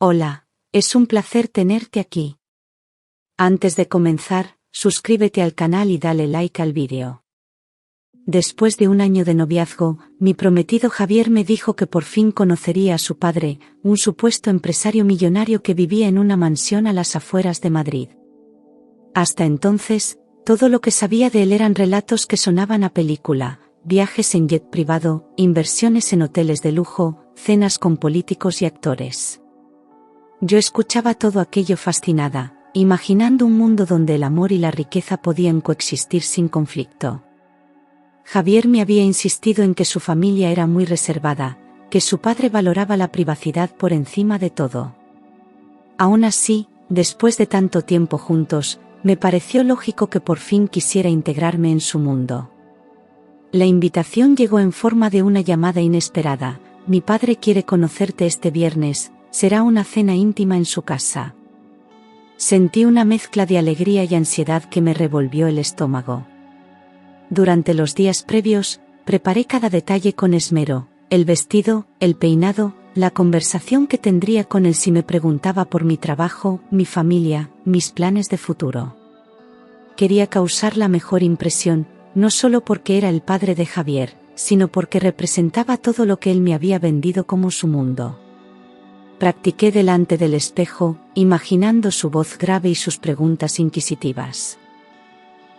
Hola, es un placer tenerte aquí. Antes de comenzar, suscríbete al canal y dale like al vídeo. Después de un año de noviazgo, mi prometido Javier me dijo que por fin conocería a su padre, un supuesto empresario millonario que vivía en una mansión a las afueras de Madrid. Hasta entonces, todo lo que sabía de él eran relatos que sonaban a película, viajes en jet privado, inversiones en hoteles de lujo, cenas con políticos y actores. Yo escuchaba todo aquello fascinada, imaginando un mundo donde el amor y la riqueza podían coexistir sin conflicto. Javier me había insistido en que su familia era muy reservada, que su padre valoraba la privacidad por encima de todo. Aún así, después de tanto tiempo juntos, me pareció lógico que por fin quisiera integrarme en su mundo. La invitación llegó en forma de una llamada inesperada: mi padre quiere conocerte este viernes, será una cena íntima en su casa. Sentí una mezcla de alegría y ansiedad que me revolvió el estómago. Durante los días previos, preparé cada detalle con esmero: el vestido, el peinado, la conversación que tendría con él si me preguntaba por mi trabajo, mi familia, mis planes de futuro. Quería causar la mejor impresión, no solo porque era el padre de Javier, sino porque representaba todo lo que él me había vendido como su mundo. Practiqué delante del espejo, imaginando su voz grave y sus preguntas inquisitivas.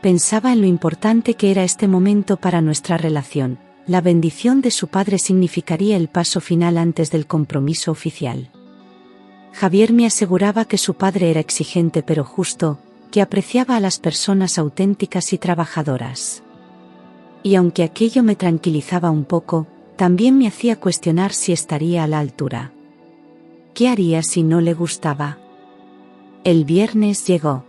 Pensaba en lo importante que era este momento para nuestra relación. La bendición de su padre significaría el paso final antes del compromiso oficial. Javier me aseguraba que su padre era exigente pero justo, que apreciaba a las personas auténticas y trabajadoras. Y aunque aquello me tranquilizaba un poco, también me hacía cuestionar si estaría a la altura. ¿Qué haría si no le gustaba? El viernes llegó.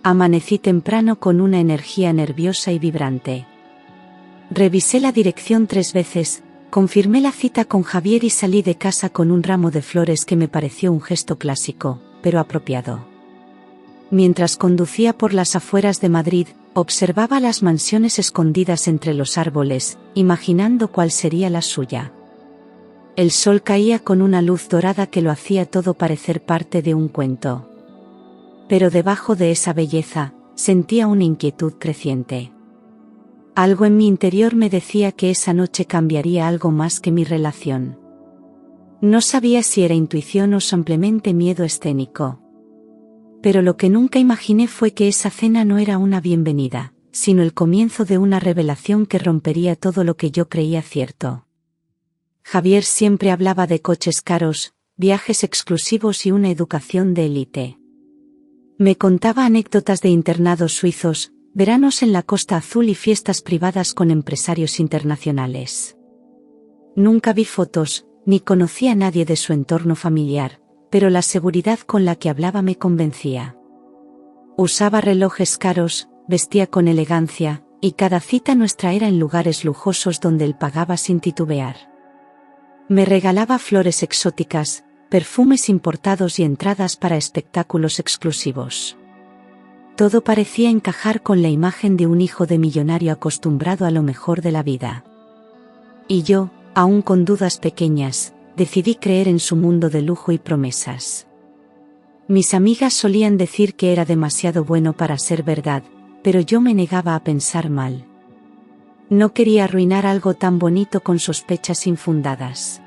Amanecí temprano con una energía nerviosa y vibrante. Revisé la dirección 3 veces, confirmé la cita con Javier y salí de casa con un ramo de flores que me pareció un gesto clásico, pero apropiado. Mientras conducía por las afueras de Madrid, observaba las mansiones escondidas entre los árboles, imaginando cuál sería la suya. El sol caía con una luz dorada que lo hacía todo parecer parte de un cuento. Pero debajo de esa belleza, sentía una inquietud creciente. Algo en mi interior me decía que esa noche cambiaría algo más que mi relación. No sabía si era intuición o simplemente miedo escénico. Pero lo que nunca imaginé fue que esa cena no era una bienvenida, sino el comienzo de una revelación que rompería todo lo que yo creía cierto. Javier siempre hablaba de coches caros, viajes exclusivos y una educación de élite. Me contaba anécdotas de internados suizos, veranos en la Costa Azul y fiestas privadas con empresarios internacionales. Nunca vi fotos, ni conocí a nadie de su entorno familiar, pero la seguridad con la que hablaba me convencía. Usaba relojes caros, vestía con elegancia, y cada cita nuestra era en lugares lujosos donde él pagaba sin titubear. Me regalaba flores exóticas, perfumes importados y entradas para espectáculos exclusivos. Todo parecía encajar con la imagen de un hijo de millonario acostumbrado a lo mejor de la vida. Y yo, aún con dudas pequeñas, decidí creer en su mundo de lujo y promesas. Mis amigas solían decir que era demasiado bueno para ser verdad, pero yo me negaba a pensar mal. No quería arruinar algo tan bonito con sospechas infundadas.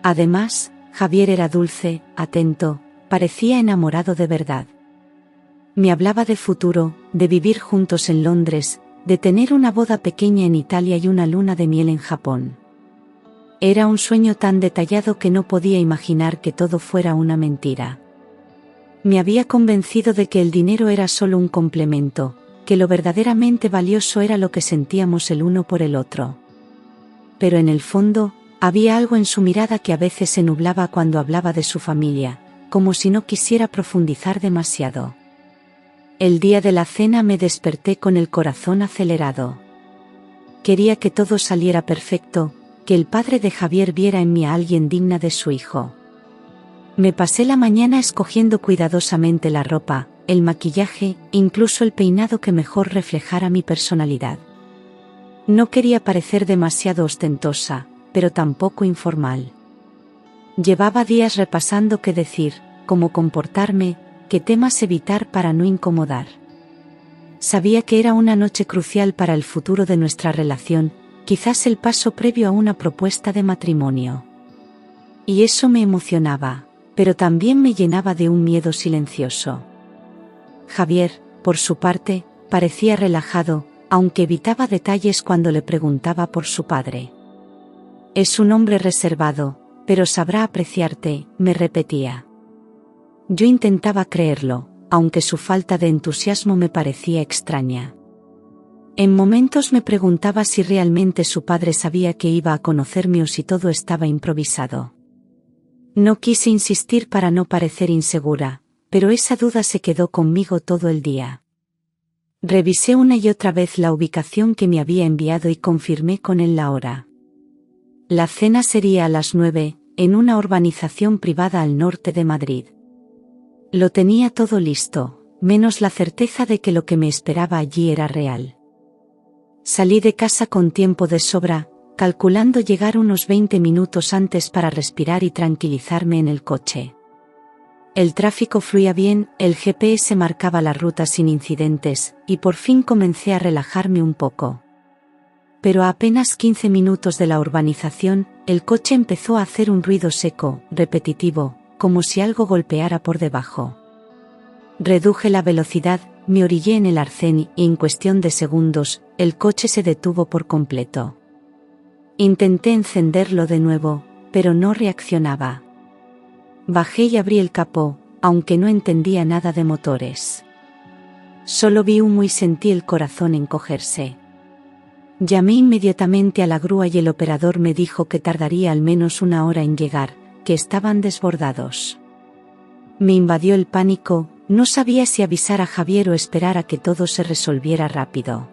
Además, Javier era dulce, atento, parecía enamorado de verdad. Me hablaba de futuro, de vivir juntos en Londres, de tener una boda pequeña en Italia y una luna de miel en Japón. Era un sueño tan detallado que no podía imaginar que todo fuera una mentira. Me había convencido de que el dinero era solo un complemento, que lo verdaderamente valioso era lo que sentíamos el uno por el otro. Pero en el fondo, había algo en su mirada que a veces se nublaba cuando hablaba de su familia, como si no quisiera profundizar demasiado. El día de la cena me desperté con el corazón acelerado. Quería que todo saliera perfecto, que el padre de Javier viera en mí a alguien digna de su hijo. Me pasé la mañana escogiendo cuidadosamente la ropa, el maquillaje, incluso el peinado que mejor reflejara mi personalidad. No quería parecer demasiado ostentosa, pero tampoco informal. Llevaba días repasando qué decir, cómo comportarme, qué temas evitar para no incomodar. Sabía que era una noche crucial para el futuro de nuestra relación, quizás el paso previo a una propuesta de matrimonio. Y eso me emocionaba, pero también me llenaba de un miedo silencioso. Javier, por su parte, parecía relajado, aunque evitaba detalles cuando le preguntaba por su padre. Es un hombre reservado, pero sabrá apreciarte, me repetía. Yo intentaba creerlo, aunque su falta de entusiasmo me parecía extraña. En momentos me preguntaba si realmente su padre sabía que iba a conocerme o si todo estaba improvisado. No quise insistir para no parecer insegura, pero esa duda se quedó conmigo todo el día. Revisé una y otra vez la ubicación que me había enviado y confirmé con él la hora. La cena sería a las 9, en una urbanización privada al norte de Madrid. Lo tenía todo listo, menos la certeza de que lo que me esperaba allí era real. Salí de casa con tiempo de sobra, calculando llegar unos 20 minutos antes para respirar y tranquilizarme en el coche. El tráfico fluía bien, el GPS marcaba la ruta sin incidentes, y por fin comencé a relajarme un poco. Pero a apenas 15 minutos de la urbanización, el coche empezó a hacer un ruido seco, repetitivo, como si algo golpeara por debajo. Reduje la velocidad, me orillé en el arcén y en cuestión de segundos, el coche se detuvo por completo. Intenté encenderlo de nuevo, pero no reaccionaba. Bajé y abrí el capó, aunque no entendía nada de motores. Solo vi humo y sentí el corazón encogerse. Llamé inmediatamente a la grúa y el operador me dijo que tardaría al menos una hora en llegar, que estaban desbordados. Me invadió el pánico, no sabía si avisar a Javier o esperar a que todo se resolviera rápido.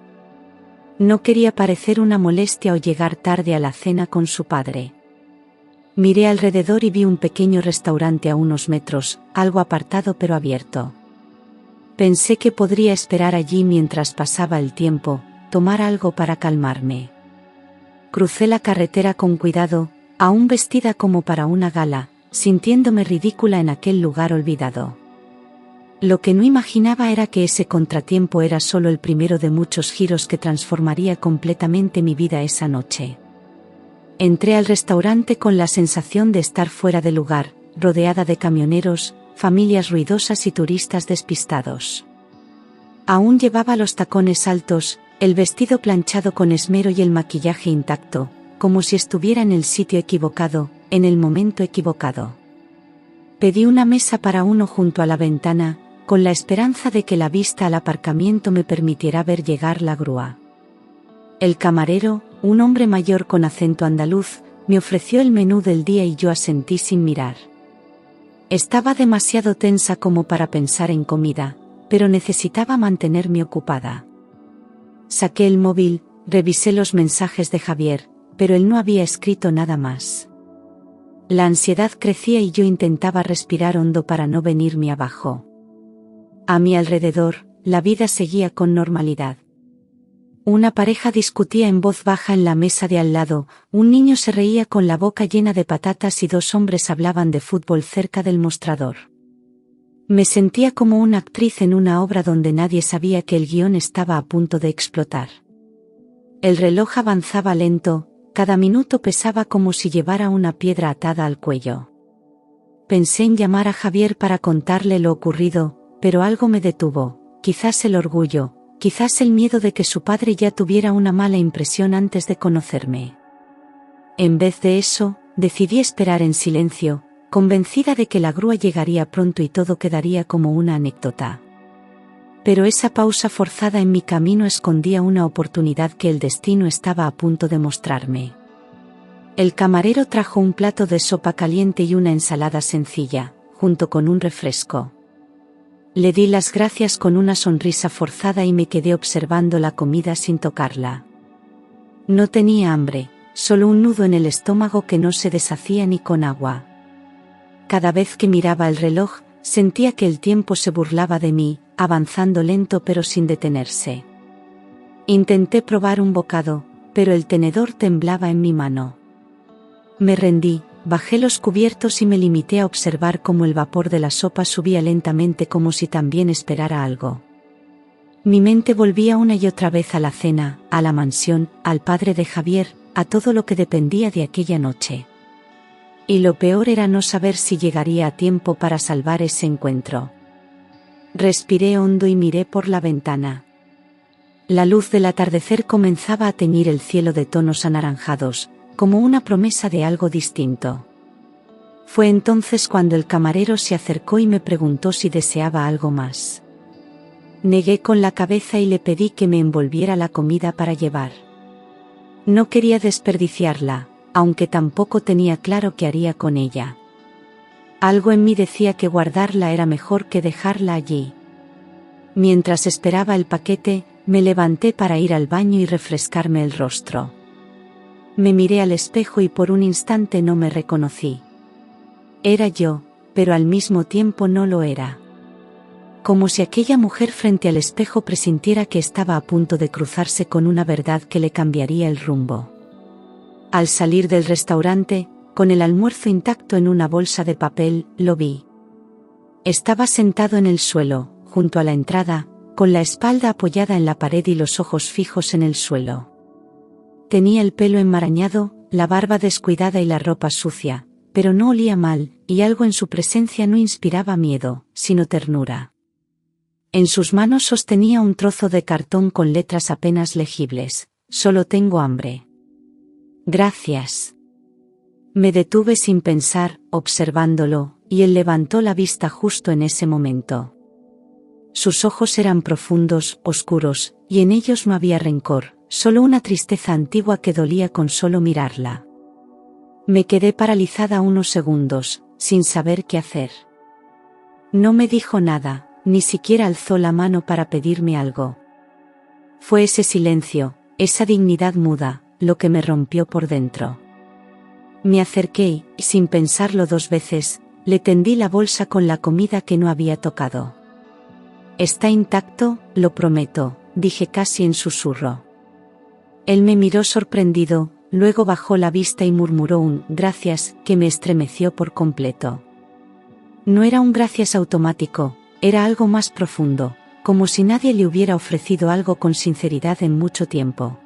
No quería parecer una molestia o llegar tarde a la cena con su padre. Miré alrededor y vi un pequeño restaurante a unos metros, algo apartado pero abierto. Pensé que podría esperar allí mientras pasaba el tiempo, tomar algo para calmarme. Crucé la carretera con cuidado, aún vestida como para una gala, sintiéndome ridícula en aquel lugar olvidado. Lo que no imaginaba era que ese contratiempo era solo el primero de muchos giros que transformaría completamente mi vida esa noche. Entré al restaurante con la sensación de estar fuera de lugar, rodeada de camioneros, familias ruidosas y turistas despistados. Aún llevaba los tacones altos, el vestido planchado con esmero y el maquillaje intacto, como si estuviera en el sitio equivocado, en el momento equivocado. Pedí una mesa para uno junto a la ventana, con la esperanza de que la vista al aparcamiento me permitiera ver llegar la grúa. El camarero, un hombre mayor con acento andaluz, me ofreció el menú del día y yo asentí sin mirar. Estaba demasiado tensa como para pensar en comida, pero necesitaba mantenerme ocupada. Saqué el móvil, revisé los mensajes de Javier, pero él no había escrito nada más. La ansiedad crecía y yo intentaba respirar hondo para no venirme abajo. A mi alrededor, la vida seguía con normalidad. Una pareja discutía en voz baja en la mesa de al lado, un niño se reía con la boca llena de patatas y dos hombres hablaban de fútbol cerca del mostrador. Me sentía como una actriz en una obra donde nadie sabía que el guión estaba a punto de explotar. El reloj avanzaba lento, cada minuto pesaba como si llevara una piedra atada al cuello. Pensé en llamar a Javier para contarle lo ocurrido, pero algo me detuvo, quizás el orgullo, quizás el miedo de que su padre ya tuviera una mala impresión antes de conocerme. En vez de eso, decidí esperar en silencio, convencida de que la grúa llegaría pronto y todo quedaría como una anécdota. Pero esa pausa forzada en mi camino escondía una oportunidad que el destino estaba a punto de mostrarme. El camarero trajo un plato de sopa caliente y una ensalada sencilla, junto con un refresco. Le di las gracias con una sonrisa forzada y me quedé observando la comida sin tocarla. No tenía hambre, solo un nudo en el estómago que no se deshacía ni con agua. Cada vez que miraba el reloj, sentía que el tiempo se burlaba de mí, avanzando lento pero sin detenerse. Intenté probar un bocado, pero el tenedor temblaba en mi mano. Me rendí, bajé los cubiertos y me limité a observar cómo el vapor de la sopa subía lentamente como si también esperara algo. Mi mente volvía una y otra vez a la cena, a la mansión, al padre de Javier, a todo lo que dependía de aquella noche. Y lo peor era no saber si llegaría a tiempo para salvar ese encuentro. Respiré hondo y miré por la ventana. La luz del atardecer comenzaba a teñir el cielo de tonos anaranjados, como una promesa de algo distinto. Fue entonces cuando el camarero se acercó y me preguntó si deseaba algo más. Negué con la cabeza y le pedí que me envolviera la comida para llevar. No quería desperdiciarla, aunque tampoco tenía claro qué haría con ella. Algo en mí decía que guardarla era mejor que dejarla allí. Mientras esperaba el paquete, me levanté para ir al baño y refrescarme el rostro. Me miré al espejo y por un instante no me reconocí. Era yo, pero al mismo tiempo no lo era. Como si aquella mujer frente al espejo presintiera que estaba a punto de cruzarse con una verdad que le cambiaría el rumbo. Al salir del restaurante, con el almuerzo intacto en una bolsa de papel, lo vi. Estaba sentado en el suelo, junto a la entrada, con la espalda apoyada en la pared y los ojos fijos en el suelo. Tenía el pelo enmarañado, la barba descuidada y la ropa sucia, pero no olía mal, y algo en su presencia no inspiraba miedo, sino ternura. En sus manos sostenía un trozo de cartón con letras apenas legibles: «Solo tengo hambre». «Gracias». Me detuve sin pensar, observándolo, y él levantó la vista justo en ese momento. Sus ojos eran profundos, oscuros, y en ellos no había rencor, solo una tristeza antigua que dolía con solo mirarla. Me quedé paralizada unos segundos, sin saber qué hacer. No me dijo nada, ni siquiera alzó la mano para pedirme algo. Fue ese silencio, esa dignidad muda, lo que me rompió por dentro. Me acerqué y, sin pensarlo dos veces, le tendí la bolsa con la comida que no había tocado. «Está intacto, lo prometo», dije casi en susurro. Él me miró sorprendido, luego bajó la vista y murmuró un «gracias» que me estremeció por completo. No era un gracias automático, era algo más profundo, como si nadie le hubiera ofrecido algo con sinceridad en mucho tiempo.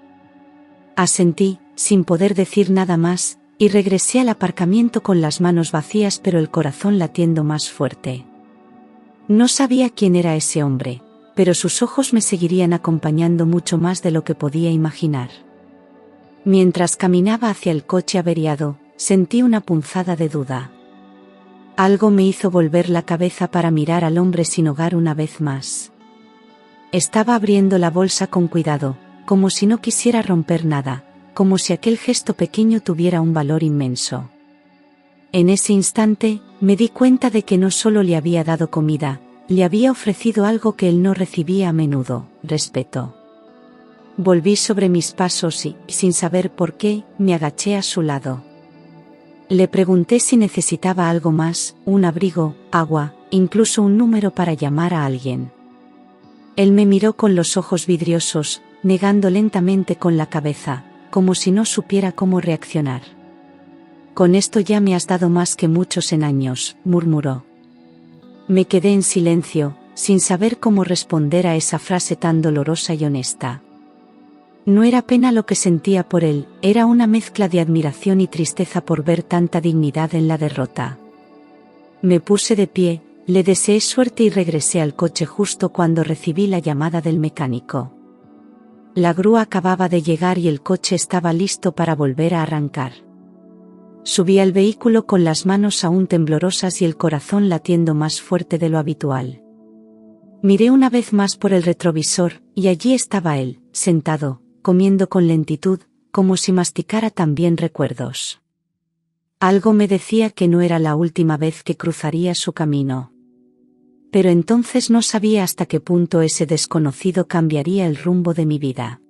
Asentí, sin poder decir nada más, y regresé al aparcamiento con las manos vacías pero el corazón latiendo más fuerte. No sabía quién era ese hombre, pero sus ojos me seguirían acompañando mucho más de lo que podía imaginar. Mientras caminaba hacia el coche averiado, sentí una punzada de duda. Algo me hizo volver la cabeza para mirar al hombre sin hogar una vez más. Estaba abriendo la bolsa con cuidado, como si no quisiera romper nada, como si aquel gesto pequeño tuviera un valor inmenso. En ese instante, me di cuenta de que no solo le había dado comida, le había ofrecido algo que él no recibía a menudo: respeto. Volví sobre mis pasos y, sin saber por qué, me agaché a su lado. Le pregunté si necesitaba algo más, un abrigo, agua, incluso un número para llamar a alguien. Él me miró con los ojos vidriosos, negando lentamente con la cabeza, como si no supiera cómo reaccionar. «Con esto ya me has dado más que muchos en años», murmuró. Me quedé en silencio, sin saber cómo responder a esa frase tan dolorosa y honesta. No era pena lo que sentía por él, era una mezcla de admiración y tristeza por ver tanta dignidad en la derrota. Me puse de pie, le deseé suerte y regresé al coche justo cuando recibí la llamada del mecánico. La grúa acababa de llegar y el coche estaba listo para volver a arrancar. Subí al vehículo con las manos aún temblorosas y el corazón latiendo más fuerte de lo habitual. Miré una vez más por el retrovisor, y allí estaba él, sentado, comiendo con lentitud, como si masticara también recuerdos. Algo me decía que no era la última vez que cruzaría su camino. Pero entonces no sabía hasta qué punto ese desconocido cambiaría el rumbo de mi vida.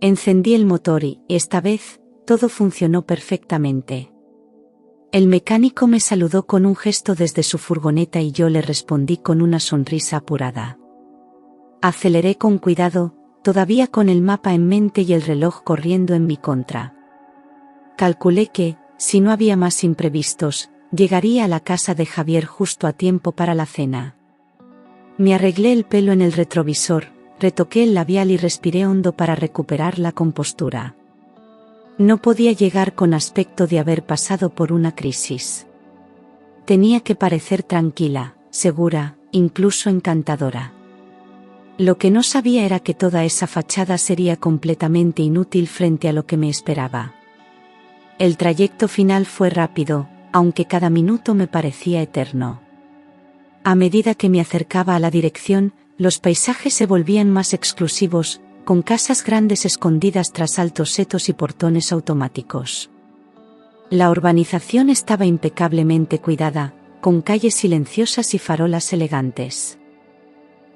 Encendí el motor y, esta vez, todo funcionó perfectamente. El mecánico me saludó con un gesto desde su furgoneta y yo le respondí con una sonrisa apurada. Aceleré con cuidado, todavía con el mapa en mente y el reloj corriendo en mi contra. Calculé que, si no había más imprevistos, llegaría a la casa de Javier justo a tiempo para la cena. Me arreglé el pelo en el retrovisor, retoqué el labial y respiré hondo para recuperar la compostura. No podía llegar con aspecto de haber pasado por una crisis. Tenía que parecer tranquila, segura, incluso encantadora. Lo que no sabía era que toda esa fachada sería completamente inútil frente a lo que me esperaba. El trayecto final fue rápido, aunque cada minuto me parecía eterno. A medida que me acercaba a la dirección, los paisajes se volvían más exclusivos, con casas grandes escondidas tras altos setos y portones automáticos. La urbanización estaba impecablemente cuidada, con calles silenciosas y farolas elegantes.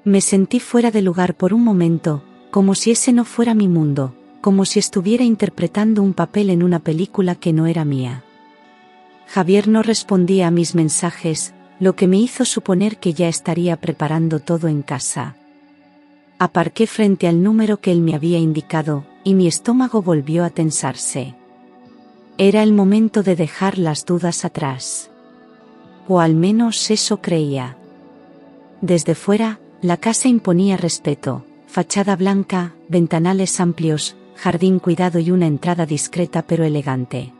Me sentí fuera de lugar por un momento, como si ese no fuera mi mundo, como si estuviera interpretando un papel en una película que no era mía. Javier no respondía a mis mensajes, lo que me hizo suponer que ya estaría preparando todo en casa. Aparqué frente al número que él me había indicado, y mi estómago volvió a tensarse. Era el momento de dejar las dudas atrás. O al menos eso creía. Desde fuera, la casa imponía respeto, fachada blanca, ventanales amplios, jardín cuidado y una entrada discreta pero elegante.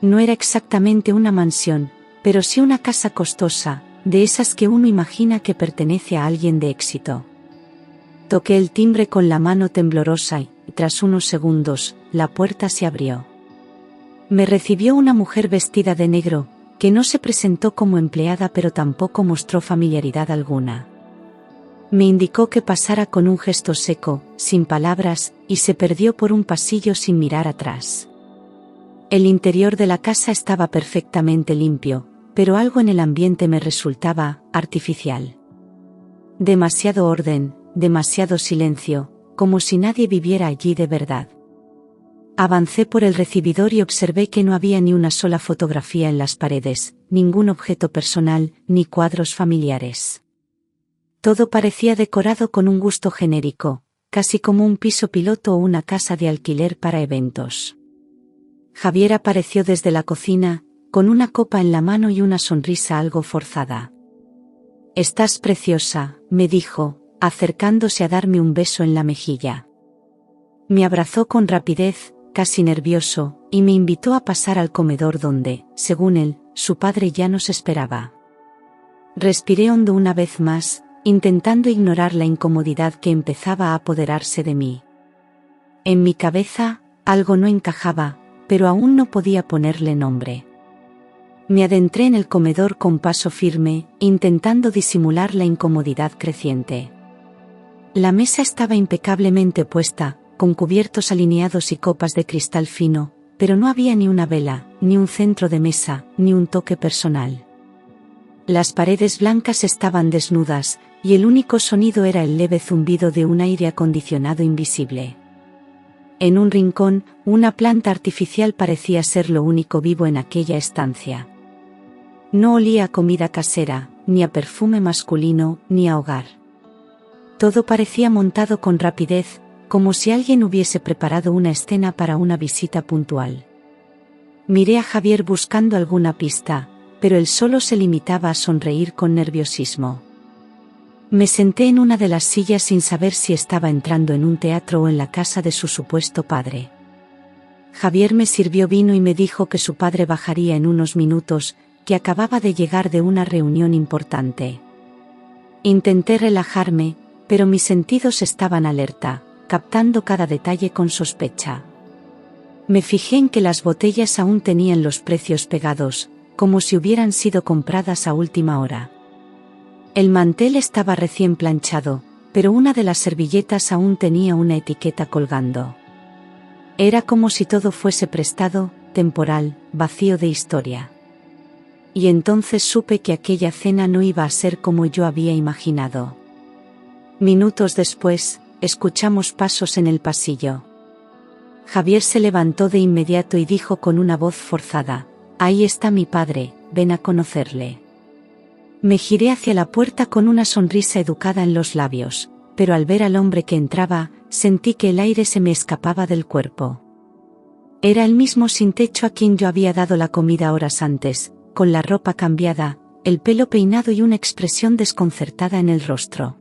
No era exactamente una mansión, pero sí una casa costosa, de esas que uno imagina que pertenece a alguien de éxito. Toqué el timbre con la mano temblorosa y, tras unos segundos, la puerta se abrió. Me recibió una mujer vestida de negro, que no se presentó como empleada pero tampoco mostró familiaridad alguna. Me indicó que pasara con un gesto seco, sin palabras, y se perdió por un pasillo sin mirar atrás. El interior de la casa estaba perfectamente limpio, pero algo en el ambiente me resultaba artificial. Demasiado orden, demasiado silencio, como si nadie viviera allí de verdad. Avancé por el recibidor y observé que no había ni una sola fotografía en las paredes, ningún objeto personal, ni cuadros familiares. Todo parecía decorado con un gusto genérico, casi como un piso piloto o una casa de alquiler para eventos. Javier apareció desde la cocina, con una copa en la mano y una sonrisa algo forzada. «Estás preciosa», me dijo, acercándose a darme un beso en la mejilla. Me abrazó con rapidez, casi nervioso, y me invitó a pasar al comedor donde, según él, su padre ya nos esperaba. Respiré hondo una vez más, intentando ignorar la incomodidad que empezaba a apoderarse de mí. En mi cabeza, algo no encajaba, pero aún no podía ponerle nombre. Me adentré en el comedor con paso firme, intentando disimular la incomodidad creciente. La mesa estaba impecablemente puesta, con cubiertos alineados y copas de cristal fino, pero no había ni una vela, ni un centro de mesa, ni un toque personal. Las paredes blancas estaban desnudas, y el único sonido era el leve zumbido de un aire acondicionado invisible. En un rincón, una planta artificial parecía ser lo único vivo en aquella estancia. No olía a comida casera, ni a perfume masculino, ni a hogar. Todo parecía montado con rapidez, como si alguien hubiese preparado una escena para una visita puntual. Miré a Javier buscando alguna pista, pero él solo se limitaba a sonreír con nerviosismo. Me senté en una de las sillas sin saber si estaba entrando en un teatro o en la casa de su supuesto padre. Javier me sirvió vino y me dijo que su padre bajaría en unos minutos, que acababa de llegar de una reunión importante. Intenté relajarme, pero mis sentidos estaban alerta, captando cada detalle con sospecha. Me fijé en que las botellas aún tenían los precios pegados, como si hubieran sido compradas a última hora. El mantel estaba recién planchado, pero una de las servilletas aún tenía una etiqueta colgando. Era como si todo fuese prestado, temporal, vacío de historia. Y entonces supe que aquella cena no iba a ser como yo había imaginado. Minutos después, escuchamos pasos en el pasillo. Javier se levantó de inmediato y dijo con una voz forzada: «Ahí está mi padre, ven a conocerle». Me giré hacia la puerta con una sonrisa educada en los labios, pero al ver al hombre que entraba, sentí que el aire se me escapaba del cuerpo. Era el mismo sin techo a quien yo había dado la comida horas antes, con la ropa cambiada, el pelo peinado y una expresión desconcertada en el rostro.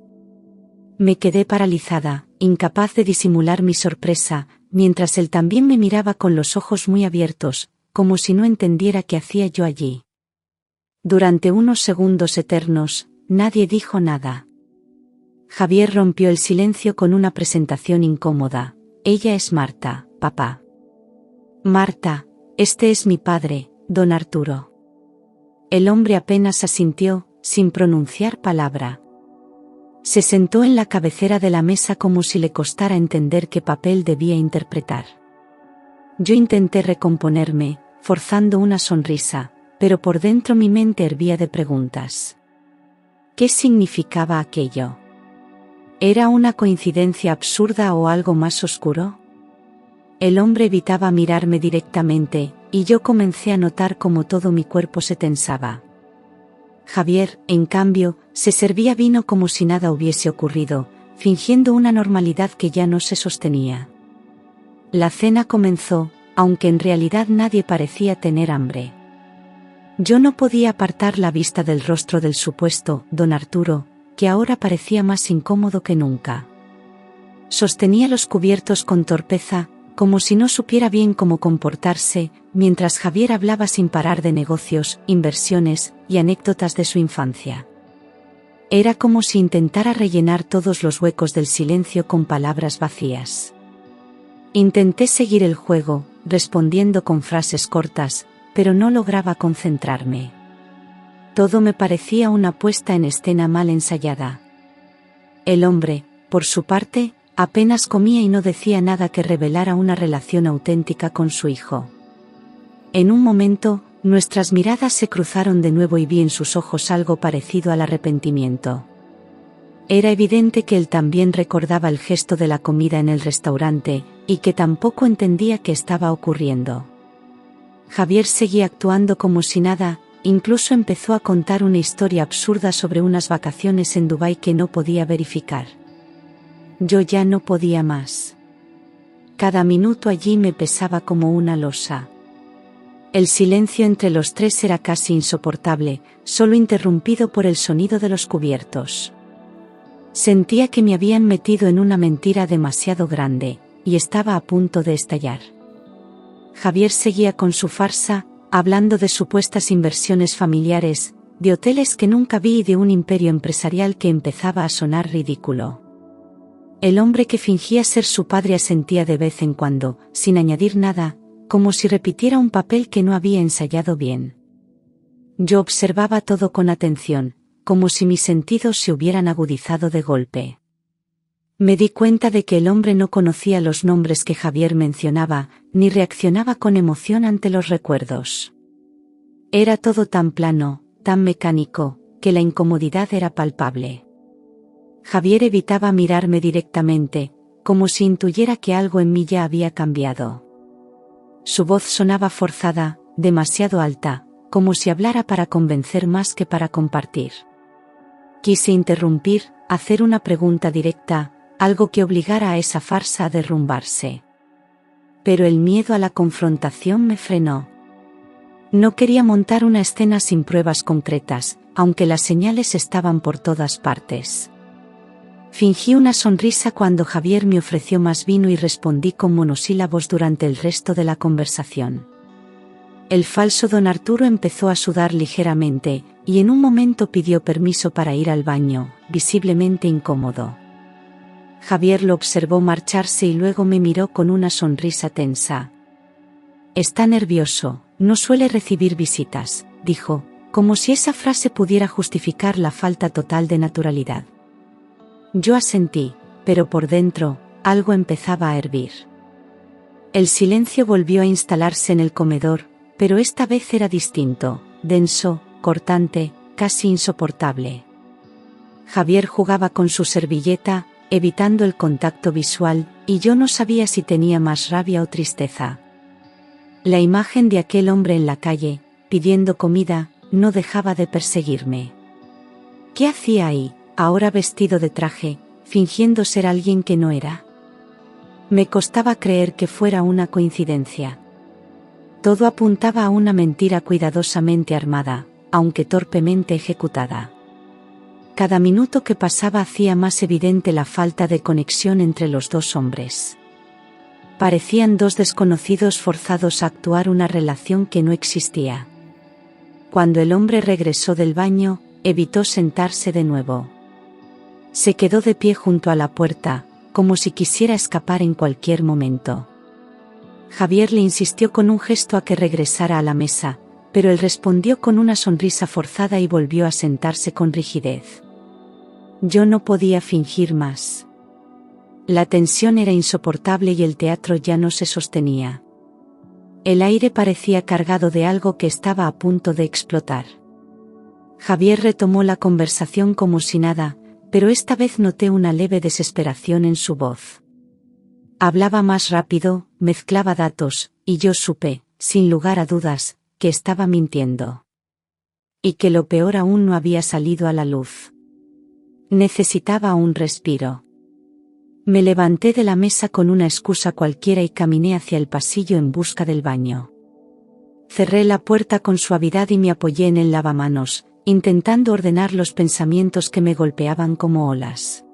Me quedé paralizada, incapaz de disimular mi sorpresa, mientras él también me miraba con los ojos muy abiertos, como si no entendiera qué hacía yo allí. Durante unos segundos eternos, nadie dijo nada. Javier rompió el silencio con una presentación incómoda. Ella es Marta, papá. Marta, este es mi padre, don Arturo. El hombre apenas asintió, sin pronunciar palabra. Se sentó en la cabecera de la mesa como si le costara entender qué papel debía interpretar. Yo intenté recomponerme, forzando una sonrisa, pero por dentro mi mente hervía de preguntas. ¿Qué significaba aquello? ¿Era una coincidencia absurda o algo más oscuro? El hombre evitaba mirarme directamente, y yo comencé a notar cómo todo mi cuerpo se tensaba. Javier, en cambio, se servía vino como si nada hubiese ocurrido, fingiendo una normalidad que ya no se sostenía. La cena comenzó, aunque en realidad nadie parecía tener hambre. Yo no podía apartar la vista del rostro del supuesto don Arturo, que ahora parecía más incómodo que nunca. Sostenía los cubiertos con torpeza, como si no supiera bien cómo comportarse, mientras Javier hablaba sin parar de negocios, inversiones y anécdotas de su infancia. Era como si intentara rellenar todos los huecos del silencio con palabras vacías. Intenté seguir el juego, respondiendo con frases cortas, pero no lograba concentrarme. Todo me parecía una puesta en escena mal ensayada. El hombre, por su parte, apenas comía y no decía nada que revelara una relación auténtica con su hijo. En un momento, nuestras miradas se cruzaron de nuevo y vi en sus ojos algo parecido al arrepentimiento. Era evidente que él también recordaba el gesto de la comida en el restaurante, y que tampoco entendía qué estaba ocurriendo. Javier seguía actuando como si nada, incluso empezó a contar una historia absurda sobre unas vacaciones en Dubái que no podía verificar. Yo ya no podía más. Cada minuto allí me pesaba como una losa. El silencio entre los tres era casi insoportable, solo interrumpido por el sonido de los cubiertos. Sentía que me habían metido en una mentira demasiado grande, y estaba a punto de estallar. Javier seguía con su farsa, hablando de supuestas inversiones familiares, de hoteles que nunca vi y de un imperio empresarial que empezaba a sonar ridículo. El hombre que fingía ser su padre asentía de vez en cuando, sin añadir nada, como si repitiera un papel que no había ensayado bien. Yo observaba todo con atención, como si mis sentidos se hubieran agudizado de golpe. Me di cuenta de que el hombre no conocía los nombres que Javier mencionaba, ni reaccionaba con emoción ante los recuerdos. Era todo tan plano, tan mecánico, que la incomodidad era palpable. Javier evitaba mirarme directamente, como si intuyera que algo en mí ya había cambiado. Su voz sonaba forzada, demasiado alta, como si hablara para convencer más que para compartir. Quise interrumpir, hacer una pregunta directa, algo que obligara a esa farsa a derrumbarse. Pero el miedo a la confrontación me frenó. No quería montar una escena sin pruebas concretas, aunque las señales estaban por todas partes. Fingí una sonrisa cuando Javier me ofreció más vino y respondí con monosílabos durante el resto de la conversación. El falso don Arturo empezó a sudar ligeramente, y en un momento pidió permiso para ir al baño, visiblemente incómodo. Javier lo observó marcharse y luego me miró con una sonrisa tensa. «Está nervioso, no suele recibir visitas», dijo, como si esa frase pudiera justificar la falta total de naturalidad. Yo asentí, pero por dentro, algo empezaba a hervir. El silencio volvió a instalarse en el comedor, pero esta vez era distinto, denso, cortante, casi insoportable. Javier jugaba con su servilleta, evitando el contacto visual, y yo no sabía si tenía más rabia o tristeza. La imagen de aquel hombre en la calle, pidiendo comida, no dejaba de perseguirme. ¿Qué hacía ahí, ahora vestido de traje, fingiendo ser alguien que no era? Me costaba creer que fuera una coincidencia. Todo apuntaba a una mentira cuidadosamente armada, aunque torpemente ejecutada. Cada minuto que pasaba hacía más evidente la falta de conexión entre los dos hombres. Parecían dos desconocidos forzados a actuar una relación que no existía. Cuando el hombre regresó del baño, evitó sentarse de nuevo. Se quedó de pie junto a la puerta, como si quisiera escapar en cualquier momento. Javier le insistió con un gesto a que regresara a la mesa, pero él respondió con una sonrisa forzada y volvió a sentarse con rigidez. Yo no podía fingir más. La tensión era insoportable y el teatro ya no se sostenía. El aire parecía cargado de algo que estaba a punto de explotar. Javier retomó la conversación como si nada, pero esta vez noté una leve desesperación en su voz. Hablaba más rápido, mezclaba datos, y yo supe, sin lugar a dudas, que estaba mintiendo. Y que lo peor aún no había salido a la luz. Necesitaba un respiro. Me levanté de la mesa con una excusa cualquiera y caminé hacia el pasillo en busca del baño. Cerré la puerta con suavidad y me apoyé en el lavamanos, intentando ordenar los pensamientos que me golpeaban como olas.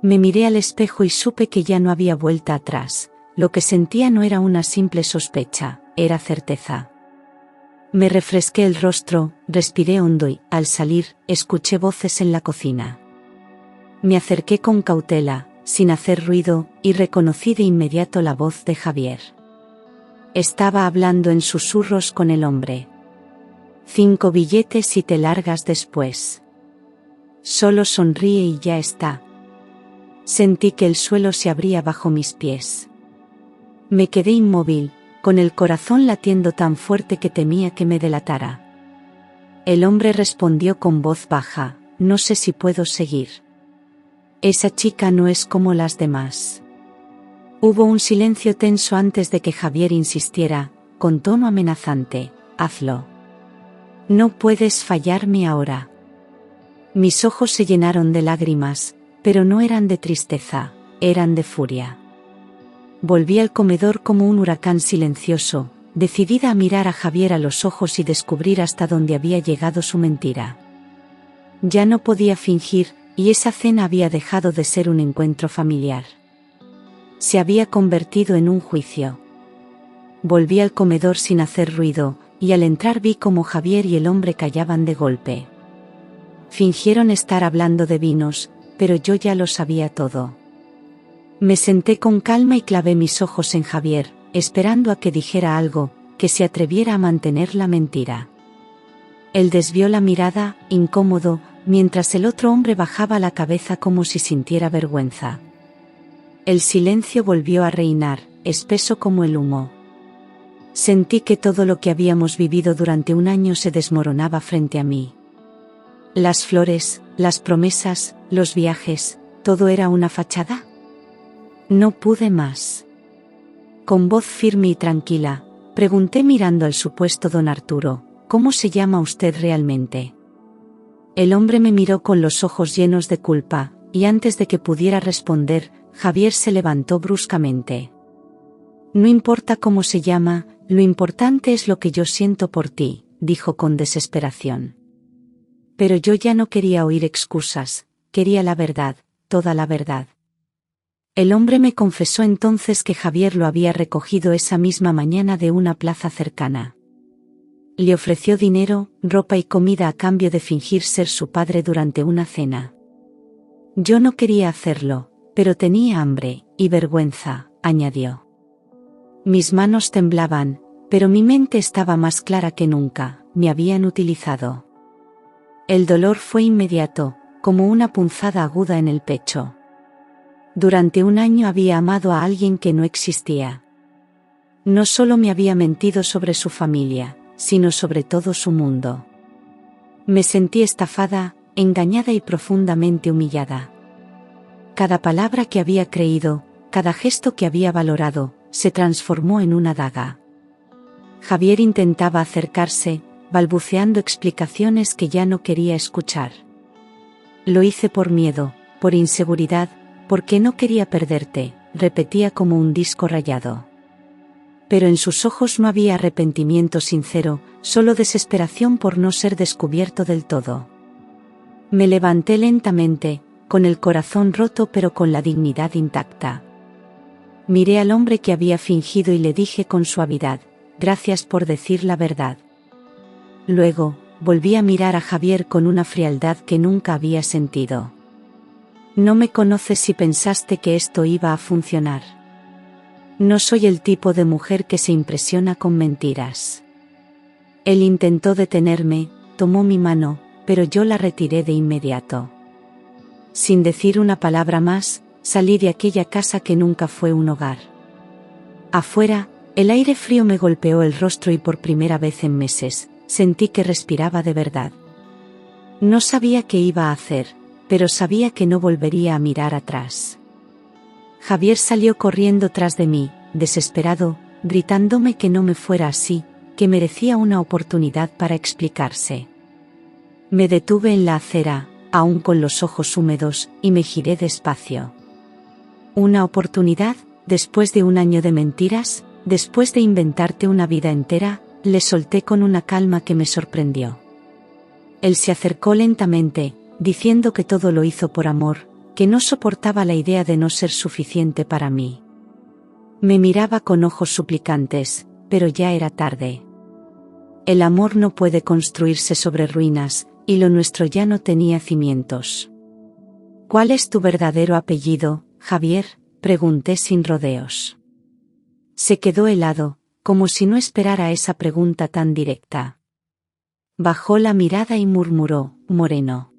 Me miré al espejo y supe que ya no había vuelta atrás. Lo que sentía no era una simple sospecha, era certeza. Me refresqué el rostro, respiré hondo y, al salir, escuché voces en la cocina. Me acerqué con cautela, sin hacer ruido, y reconocí de inmediato la voz de Javier. Estaba hablando en susurros con el hombre. 5 billetes y te largas después. Solo sonríe y ya está. Sentí que el suelo se abría bajo mis pies. Me quedé inmóvil, con el corazón latiendo tan fuerte que temía que me delatara. El hombre respondió con voz baja, no sé si puedo seguir. Esa chica no es como las demás. Hubo un silencio tenso antes de que Javier insistiera, con tono amenazante, hazlo. No puedes fallarme ahora. Mis ojos se llenaron de lágrimas, pero no eran de tristeza, eran de furia. Volví al comedor como un huracán silencioso, decidida a mirar a Javier a los ojos y descubrir hasta dónde había llegado su mentira. Ya no podía fingir, y esa cena había dejado de ser un encuentro familiar. Se había convertido en un juicio. Volví al comedor sin hacer ruido, y al entrar vi cómo Javier y el hombre callaban de golpe. Fingieron estar hablando de vinos, pero yo ya lo sabía todo. Me senté con calma y clavé mis ojos en Javier, esperando a que dijera algo, que se atreviera a mantener la mentira. Él desvió la mirada, incómodo, mientras el otro hombre bajaba la cabeza como si sintiera vergüenza. El silencio volvió a reinar, espeso como el humo. Sentí que todo lo que habíamos vivido durante un año se desmoronaba frente a mí. Las flores, las promesas, los viajes, ¿todo era una fachada? No pude más. Con voz firme y tranquila, pregunté mirando al supuesto don Arturo, ¿cómo se llama usted realmente? El hombre me miró con los ojos llenos de culpa, y antes de que pudiera responder, Javier se levantó bruscamente. No importa cómo se llama, lo importante es lo que yo siento por ti, dijo con desesperación. Pero yo ya no quería oír excusas, quería la verdad, toda la verdad. El hombre me confesó entonces que Javier lo había recogido esa misma mañana de una plaza cercana. Le ofreció dinero, ropa y comida a cambio de fingir ser su padre durante una cena. Yo no quería hacerlo, pero tenía hambre y vergüenza, añadió. Mis manos temblaban, pero mi mente estaba más clara que nunca, me habían utilizado. El dolor fue inmediato, como una punzada aguda en el pecho. Durante un año había amado a alguien que no existía. No solo me había mentido sobre su familia, sino sobre todo su mundo. Me sentí estafada, engañada y profundamente humillada. Cada palabra que había creído, cada gesto que había valorado, se transformó en una daga. Javier intentaba acercarse, balbuceando explicaciones que ya no quería escuchar. Lo hice por miedo, por inseguridad, porque no quería perderte, repetía como un disco rayado. pero en sus ojos no había arrepentimiento sincero, solo desesperación por no ser descubierto del todo. Me levanté lentamente, con el corazón roto pero con la dignidad intacta. Miré al hombre que había fingido y le dije con suavidad: gracias por decir la verdad. Luego, volví a mirar a Javier con una frialdad que nunca había sentido. No me conoces si pensaste que esto iba a funcionar. No soy el tipo de mujer que se impresiona con mentiras. Él intentó detenerme, tomó mi mano, pero yo la retiré de inmediato. Sin decir una palabra más, salí de aquella casa que nunca fue un hogar. Afuera, el aire frío me golpeó el rostro y por primera vez en meses, sentí que respiraba de verdad. No sabía qué iba a hacer, pero sabía que no volvería a mirar atrás. Javier salió corriendo tras de mí, desesperado, gritándome que no me fuera así, que merecía una oportunidad para explicarse. Me detuve en la acera, aún con los ojos húmedos, y me giré despacio. ¿Una oportunidad? Después de un año de mentiras, después de inventarte una vida entera, le solté con una calma que me sorprendió. Él se acercó lentamente, diciendo que todo lo hizo por amor, que no soportaba la idea de no ser suficiente para mí. Me miraba con ojos suplicantes, pero ya era tarde. El amor no puede construirse sobre ruinas, y lo nuestro ya no tenía cimientos. ¿Cuál es tu verdadero apellido, Javier?, pregunté sin rodeos. Se quedó helado, como si no esperara esa pregunta tan directa. Bajó la mirada y murmuró: Moreno.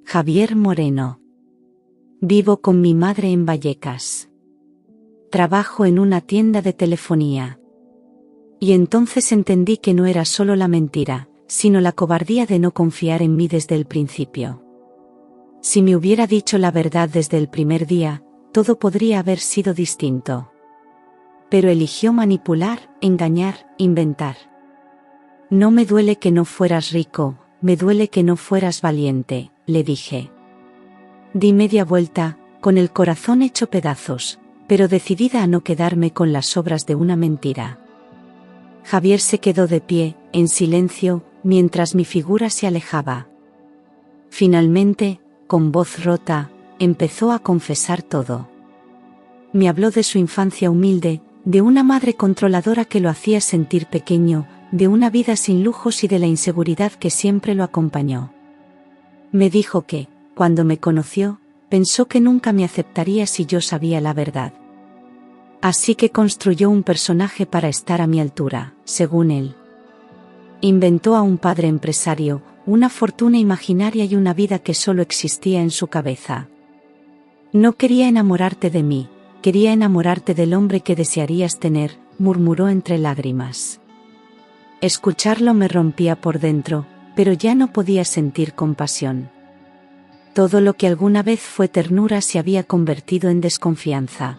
Javier Moreno. Vivo con mi madre en Vallecas. Trabajo en una tienda de telefonía. Y entonces entendí que no era solo la mentira, sino la cobardía de no confiar en mí desde el principio. Si me hubiera dicho la verdad desde el primer día, todo podría haber sido distinto. Pero eligió manipular, engañar, inventar. No me duele que no fueras rico, me duele que no fueras valiente, le dije. Di media vuelta, con el corazón hecho pedazos, pero decidida a no quedarme con las sobras de una mentira. Javier se quedó de pie, en silencio, mientras mi figura se alejaba. Finalmente, con voz rota, empezó a confesar todo. Me habló de su infancia humilde, de una madre controladora que lo hacía sentir pequeño, de una vida sin lujos y de la inseguridad que siempre lo acompañó. Me dijo que, cuando me conoció, pensó que nunca me aceptaría si yo sabía la verdad. Así que construyó un personaje para estar a mi altura, según él. Inventó a un padre empresario, una fortuna imaginaria y una vida que solo existía en su cabeza. No quería enamorarte de mí, quería enamorarte del hombre que desearías tener, murmuró entre lágrimas. Escucharlo me rompía por dentro, pero ya no podía sentir compasión. Todo lo que alguna vez fue ternura se había convertido en desconfianza.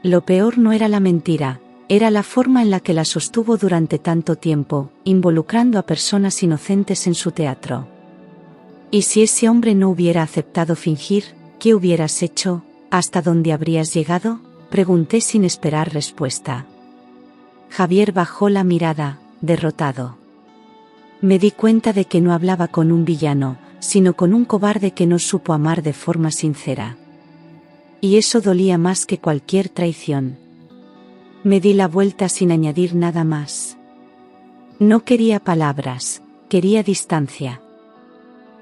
Lo peor no era la mentira, era la forma en la que la sostuvo durante tanto tiempo, involucrando a personas inocentes en su teatro. ¿Y si ese hombre no hubiera aceptado fingir, qué hubieras hecho? ¿Hasta dónde habrías llegado?, pregunté sin esperar respuesta. Javier bajó la mirada, derrotado. Me di cuenta de que no hablaba con un villano, sino con un cobarde que no supo amar de forma sincera. Y eso dolía más que cualquier traición. Me di la vuelta sin añadir nada más. No quería palabras, quería distancia.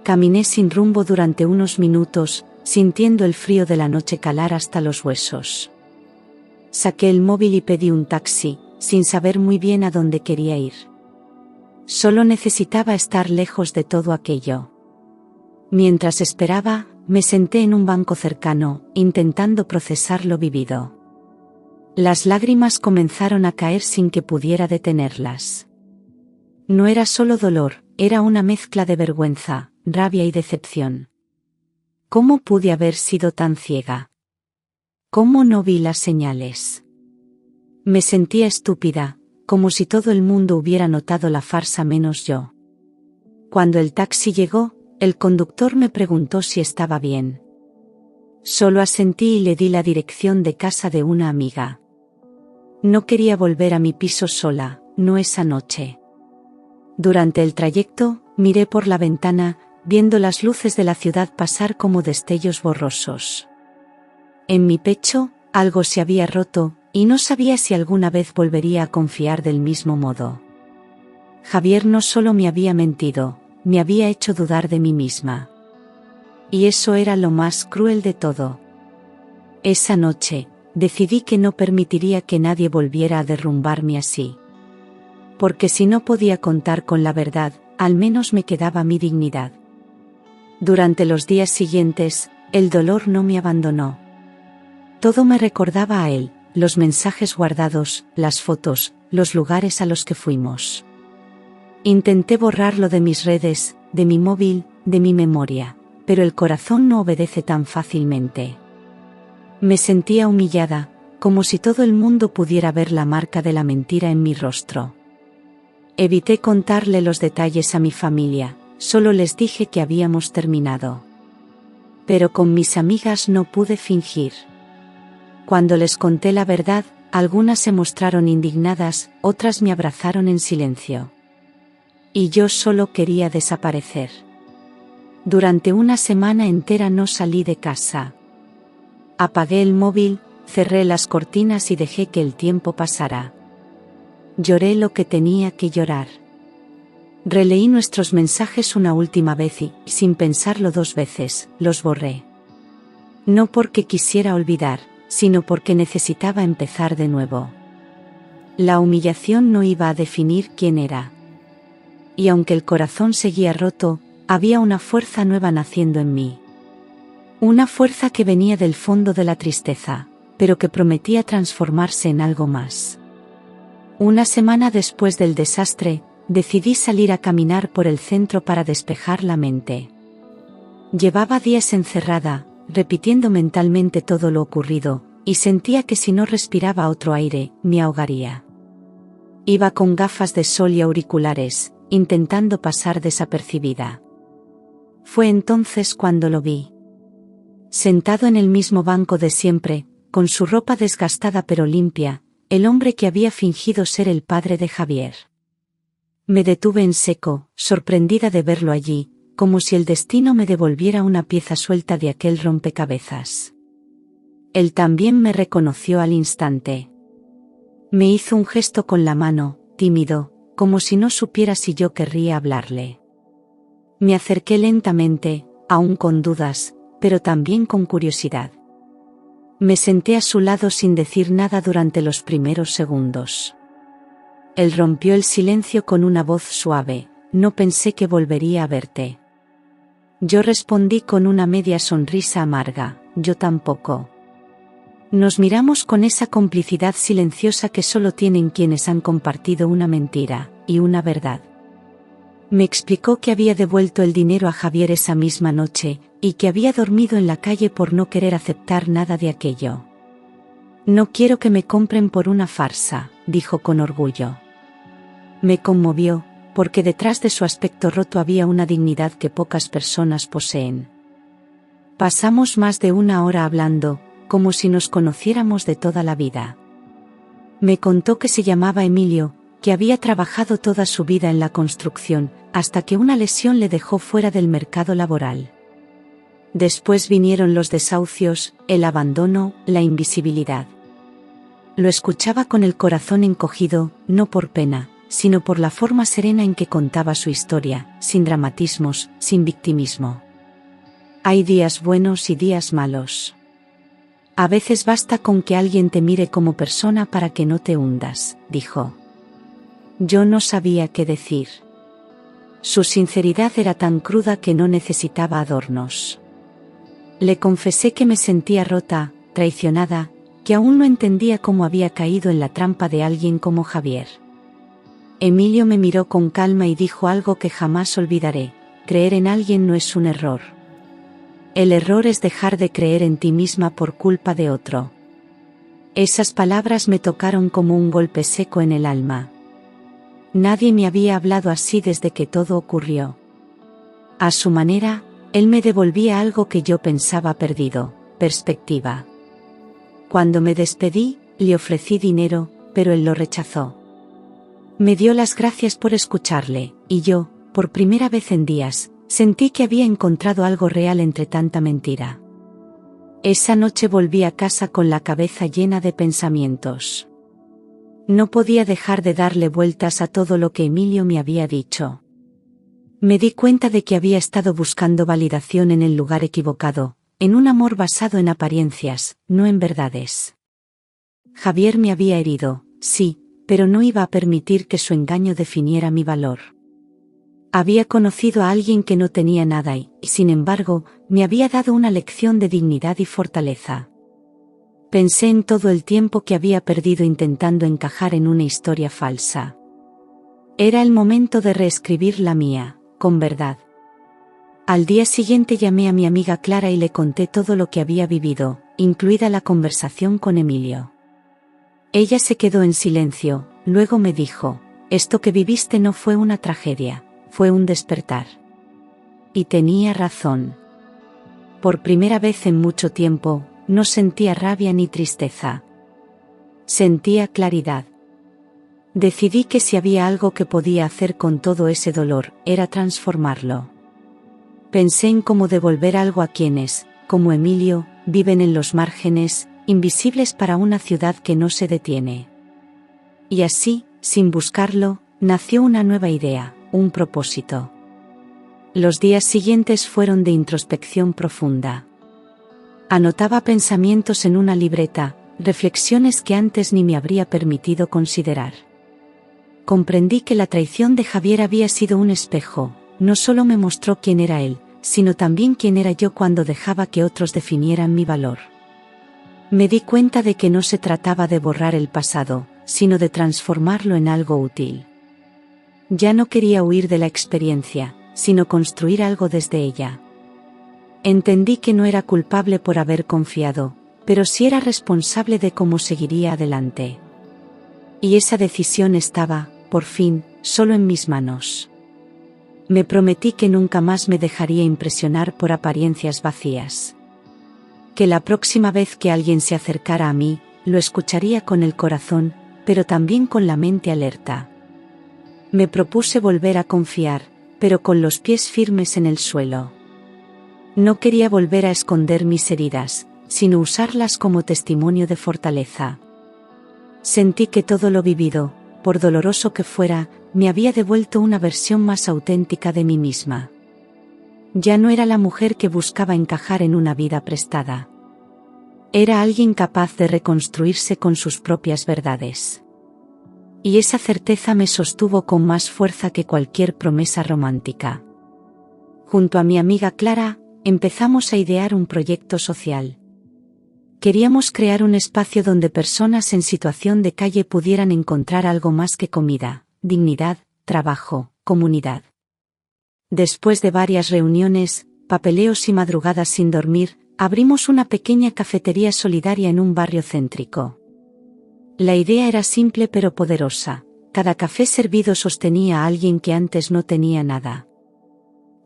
Caminé sin rumbo durante unos minutos, sintiendo el frío de la noche calar hasta los huesos. Saqué el móvil y pedí un taxi, sin saber muy bien a dónde quería ir. Solo necesitaba estar lejos de todo aquello. Mientras esperaba, me senté en un banco cercano, intentando procesar lo vivido. Las lágrimas comenzaron a caer sin que pudiera detenerlas. No era solo dolor, era una mezcla de vergüenza, rabia y decepción. ¿Cómo pude haber sido tan ciega? ¿Cómo no vi las señales? Me sentía estúpida, como si todo el mundo hubiera notado la farsa menos yo. Cuando el taxi llegó, el conductor me preguntó si estaba bien. Solo asentí y le di la dirección de casa de una amiga. No quería volver a mi piso sola, no esa noche. Durante el trayecto, miré por la ventana, viendo las luces de la ciudad pasar como destellos borrosos. En mi pecho, algo se había roto, y no sabía si alguna vez volvería a confiar del mismo modo. Javier no solo me había mentido, me había hecho dudar de mí misma. Y eso era lo más cruel de todo. Esa noche, decidí que no permitiría que nadie volviera a derrumbarme así. Porque si no podía contar con la verdad, al menos me quedaba mi dignidad. Durante los días siguientes, el dolor no me abandonó. Todo me recordaba a él, los mensajes guardados, las fotos, los lugares a los que fuimos. Intenté borrarlo de mis redes, de mi móvil, de mi memoria, pero el corazón no obedece tan fácilmente. Me sentía humillada, como si todo el mundo pudiera ver la marca de la mentira en mi rostro. Evité contarle los detalles a mi familia, solo les dije que habíamos terminado. Pero con mis amigas no pude fingir. Cuando les conté la verdad, algunas se mostraron indignadas, otras me abrazaron en silencio. Y yo solo quería desaparecer. Durante una semana entera no salí de casa. Apagué el móvil, cerré las cortinas y dejé que el tiempo pasara. Lloré lo que tenía que llorar. Releí nuestros mensajes una última vez y, sin pensarlo dos veces, los borré. No porque quisiera olvidar, sino porque necesitaba empezar de nuevo. La humillación no iba a definir quién era. Y aunque el corazón seguía roto, había una fuerza nueva naciendo en mí. Una fuerza que venía del fondo de la tristeza, pero que prometía transformarse en algo más. Una semana después del desastre, decidí salir a caminar por el centro para despejar la mente. Llevaba días encerrada, repitiendo mentalmente todo lo ocurrido, y sentía que si no respiraba otro aire, me ahogaría. Iba con gafas de sol y auriculares, intentando pasar desapercibida. Fue entonces cuando lo vi. Sentado en el mismo banco de siempre, con su ropa desgastada pero limpia, el hombre que había fingido ser el padre de Javier. Me detuve en seco, sorprendida de verlo allí, como si el destino me devolviera una pieza suelta de aquel rompecabezas. Él también me reconoció al instante. Me hizo un gesto con la mano, tímido, como si no supiera si yo querría hablarle. Me acerqué lentamente, aún con dudas, pero también con curiosidad. Me senté a su lado sin decir nada durante los primeros segundos. Él rompió el silencio con una voz suave: «No pensé que volvería a verte». Yo respondí con una media sonrisa amarga: «Yo tampoco». Nos miramos con esa complicidad silenciosa que solo tienen quienes han compartido una mentira y una verdad. Me explicó que había devuelto el dinero a Javier esa misma noche, y que había dormido en la calle por no querer aceptar nada de aquello. «No quiero que me compren por una farsa», dijo con orgullo. Me conmovió, porque detrás de su aspecto roto había una dignidad que pocas personas poseen. Pasamos más de una hora hablando, como si nos conociéramos de toda la vida. Me contó que se llamaba Emilio, que había trabajado toda su vida en la construcción, hasta que una lesión le dejó fuera del mercado laboral. Después vinieron los desahucios, el abandono, la invisibilidad. Lo escuchaba con el corazón encogido, no por pena, sino por la forma serena en que contaba su historia, sin dramatismos, sin victimismo. Hay días buenos y días malos. A veces basta con que alguien te mire como persona para que no te hundas, dijo. Yo no sabía qué decir. Su sinceridad era tan cruda que no necesitaba adornos. Le confesé que me sentía rota, traicionada, que aún no entendía cómo había caído en la trampa de alguien como Javier. Emilio me miró con calma y dijo algo que jamás olvidaré: creer en alguien no es un error. El error es dejar de creer en ti misma por culpa de otro. Esas palabras me tocaron como un golpe seco en el alma. Nadie me había hablado así desde que todo ocurrió. A su manera, él me devolvía algo que yo pensaba perdido: perspectiva. Cuando me despedí, le ofrecí dinero, pero él lo rechazó. Me dio las gracias por escucharle, y yo, por primera vez en días, sentí que había encontrado algo real entre tanta mentira. Esa noche volví a casa con la cabeza llena de pensamientos. No podía dejar de darle vueltas a todo lo que Emilio me había dicho. Me di cuenta de que había estado buscando validación en el lugar equivocado, en un amor basado en apariencias, no en verdades. Javier me había herido, sí, pero no iba a permitir que su engaño definiera mi valor. Había conocido a alguien que no tenía nada y, sin embargo, me había dado una lección de dignidad y fortaleza. Pensé en todo el tiempo que había perdido intentando encajar en una historia falsa. Era el momento de reescribir la mía, con verdad. Al día siguiente llamé a mi amiga Clara y le conté todo lo que había vivido, incluida la conversación con Emilio. Ella se quedó en silencio, luego me dijo: «Esto que viviste no fue una tragedia, fue un despertar». Y tenía razón. Por primera vez en mucho tiempo, no sentía rabia ni tristeza. Sentía claridad. Decidí que si había algo que podía hacer con todo ese dolor, era transformarlo. Pensé en cómo devolver algo a quienes, como Emilio, viven en los márgenes, invisibles para una ciudad que no se detiene. Y así, sin buscarlo, nació una nueva idea, un propósito. Los días siguientes fueron de introspección profunda. Anotaba pensamientos en una libreta, reflexiones que antes ni me habría permitido considerar. Comprendí que la traición de Javier había sido un espejo, no solo me mostró quién era él, sino también quién era yo cuando dejaba que otros definieran mi valor. Me di cuenta de que no se trataba de borrar el pasado, sino de transformarlo en algo útil. Ya no quería huir de la experiencia, sino construir algo desde ella. Entendí que no era culpable por haber confiado, pero sí era responsable de cómo seguiría adelante. Y esa decisión estaba, por fin, solo en mis manos. Me prometí que nunca más me dejaría impresionar por apariencias vacías. Que la próxima vez que alguien se acercara a mí, lo escucharía con el corazón, pero también con la mente alerta. Me propuse volver a confiar, pero con los pies firmes en el suelo. No quería volver a esconder mis heridas, sino usarlas como testimonio de fortaleza. Sentí que todo lo vivido, por doloroso que fuera, me había devuelto una versión más auténtica de mí misma. Ya no era la mujer que buscaba encajar en una vida prestada. Era alguien capaz de reconstruirse con sus propias verdades. Y esa certeza me sostuvo con más fuerza que cualquier promesa romántica. Junto a mi amiga Clara, empezamos a idear un proyecto social. Queríamos crear un espacio donde personas en situación de calle pudieran encontrar algo más que comida, dignidad, trabajo, comunidad. Después de varias reuniones, papeleos y madrugadas sin dormir, abrimos una pequeña cafetería solidaria en un barrio céntrico. La idea era simple pero poderosa: cada café servido sostenía a alguien que antes no tenía nada.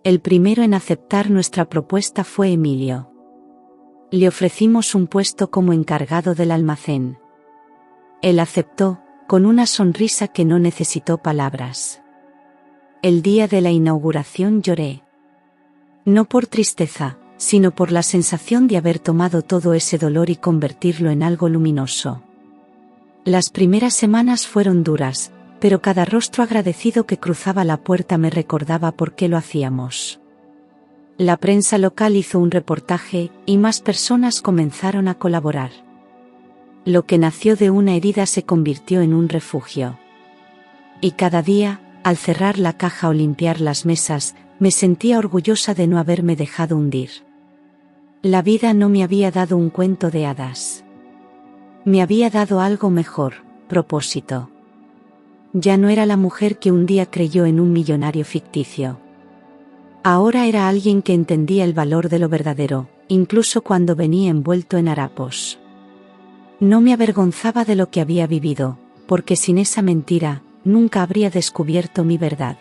El primero en aceptar nuestra propuesta fue Emilio. Le ofrecimos un puesto como encargado del almacén. Él aceptó, con una sonrisa que no necesitó palabras. El día de la inauguración lloré. No por tristeza, sino por la sensación de haber tomado todo ese dolor y convertirlo en algo luminoso. Las primeras semanas fueron duras, pero cada rostro agradecido que cruzaba la puerta me recordaba por qué lo hacíamos. La prensa local hizo un reportaje, y más personas comenzaron a colaborar. Lo que nació de una herida se convirtió en un refugio. Y cada día, al cerrar la caja o limpiar las mesas, me sentía orgullosa de no haberme dejado hundir. La vida no me había dado un cuento de hadas. Me había dado algo mejor: propósito. Ya no era la mujer que un día creyó en un millonario ficticio. Ahora era alguien que entendía el valor de lo verdadero, incluso cuando venía envuelto en harapos. No me avergonzaba de lo que había vivido, porque sin esa mentira, nunca habría descubierto mi verdad.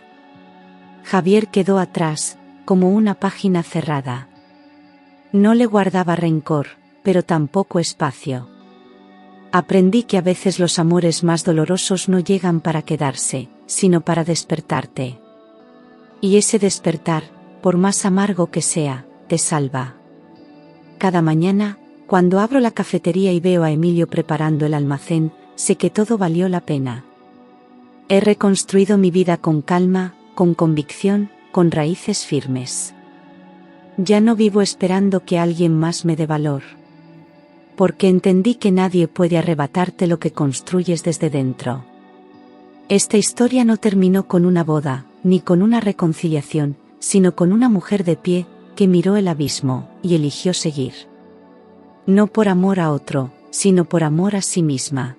Javier quedó atrás, como una página cerrada. No le guardaba rencor, pero tampoco espacio. Aprendí que a veces los amores más dolorosos no llegan para quedarse, sino para despertarte. Y ese despertar, por más amargo que sea, te salva. Cada mañana, cuando abro la cafetería y veo a Emilio preparando el almacén, sé que todo valió la pena. He reconstruido mi vida con calma, con convicción, con raíces firmes. Ya no vivo esperando que alguien más me dé valor. Porque entendí que nadie puede arrebatarte lo que construyes desde dentro. Esta historia no terminó con una boda, ni con una reconciliación, sino con una mujer de pie, que miró el abismo, y eligió seguir. No por amor a otro, sino por amor a sí misma.